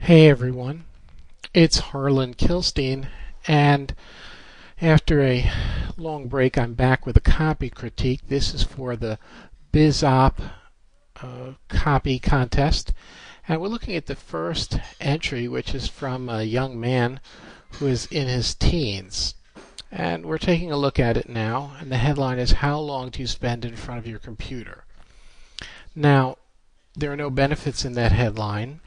Hey everyone, it's Harlan Kilstein, and after a long break I'm back with a copy critique. This is for the BizOp copy contest, and we're looking at the first entry, which is from a young man who is in his teens. And we're taking a look at it now, and the headline is, "How long do you spend in front of your computer?" Now, there are no benefits in that headline.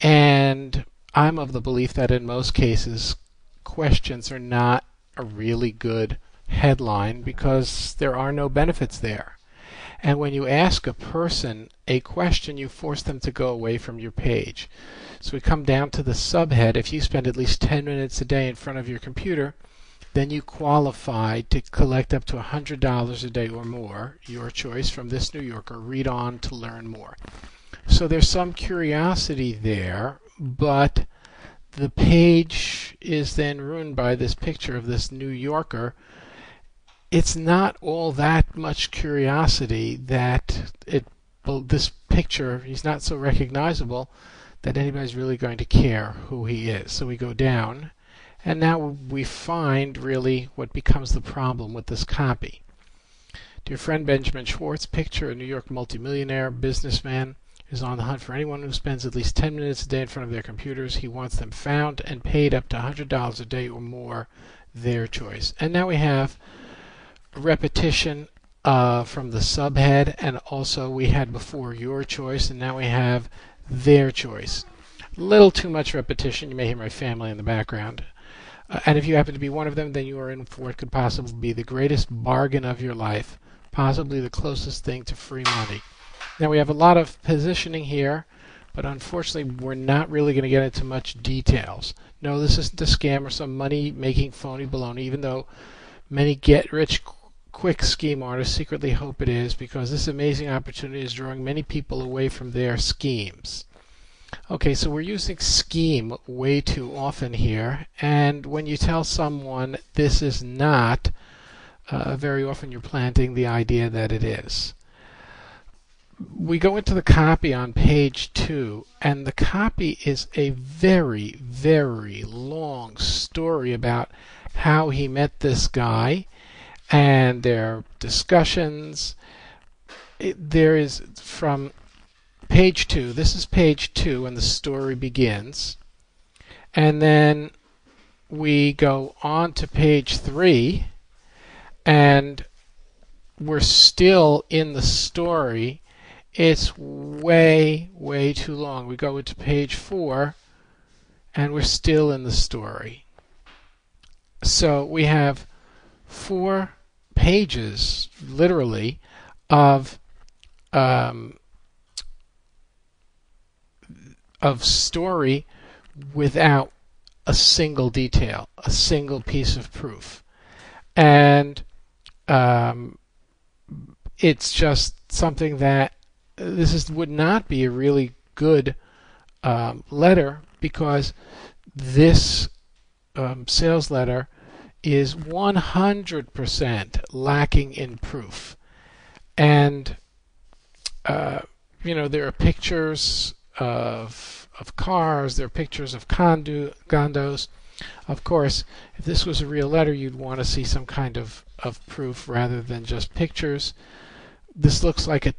And I'm of the belief that in most cases, questions are not a really good headline because there are no benefits there. And when you ask a person a question, you force them to go away from your page. So we come down to the subhead. If you spend at least 10 minutes a day in front of your computer, then you qualify to collect up to $100 a day or more, your choice, from this New Yorker. Read on to learn more. So there's some curiosity there, but the page is then ruined by this picture of this New Yorker. It's not all that much curiosity that this picture, he's not so recognizable that anybody's really going to care who he is. So we go down, and now we find really what becomes the problem with this copy. Dear friend Benjamin Schwartz, picture a New York multimillionaire businessman is on the hunt for anyone who spends at least 10 minutes a day in front of their computers. He wants them found and paid up to $100 a day or more, their choice. And now we have repetition from the subhead, and also we had before your choice, and now we have their choice. A little too much repetition. You may hear my family in the background. And if you happen to be one of them, then you are in for what could possibly be the greatest bargain of your life, possibly the closest thing to free money. Now we have a lot of positioning here, but unfortunately we're not really going to get into much details. No, this isn't a scam or some money-making phony baloney, even though many get-rich-quick scheme artists secretly hope it is, because this amazing opportunity is drawing many people away from their schemes. Okay, so we're using scheme way too often here, and when you tell someone this is not, very often you're planting the idea that it is. We go into the copy on page 2, and the copy is a very, very long story about how he met this guy and their discussions. There is from page 2, this is page 2, and the story begins. And then we go on to page 3, and we're still in the story. It's way, way too long. We go into page 4, and we're still in the story. So we have 4 pages, literally, of story without a single detail, a single piece of proof. And it's just something that would not be a really good letter, because this sales letter is 100% lacking in proof. And there are pictures of cars, there are pictures of condos. Of course, if this was a real letter, you'd want to see some kind of proof rather than just pictures. This looks like a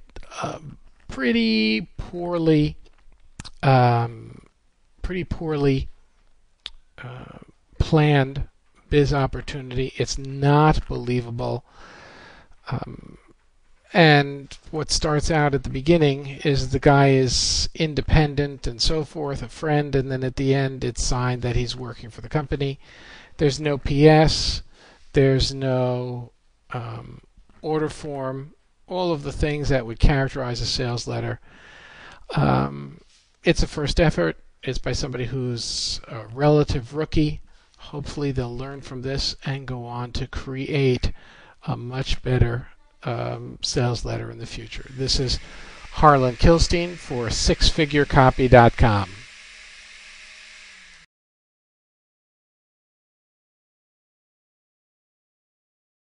pretty poorly planned biz opportunity. It's not believable. And what starts out at the beginning is the guy is independent and so forth, a friend, and then at the end it's signed that he's working for the company. There's no PS, there's no order form, all of the things that would characterize a sales letter. It's a first effort. It's by somebody who's a relative rookie. Hopefully they'll learn from this and go on to create a much better sales letter in the future. This is Harlan Kilstein for SixFigureCopy.com.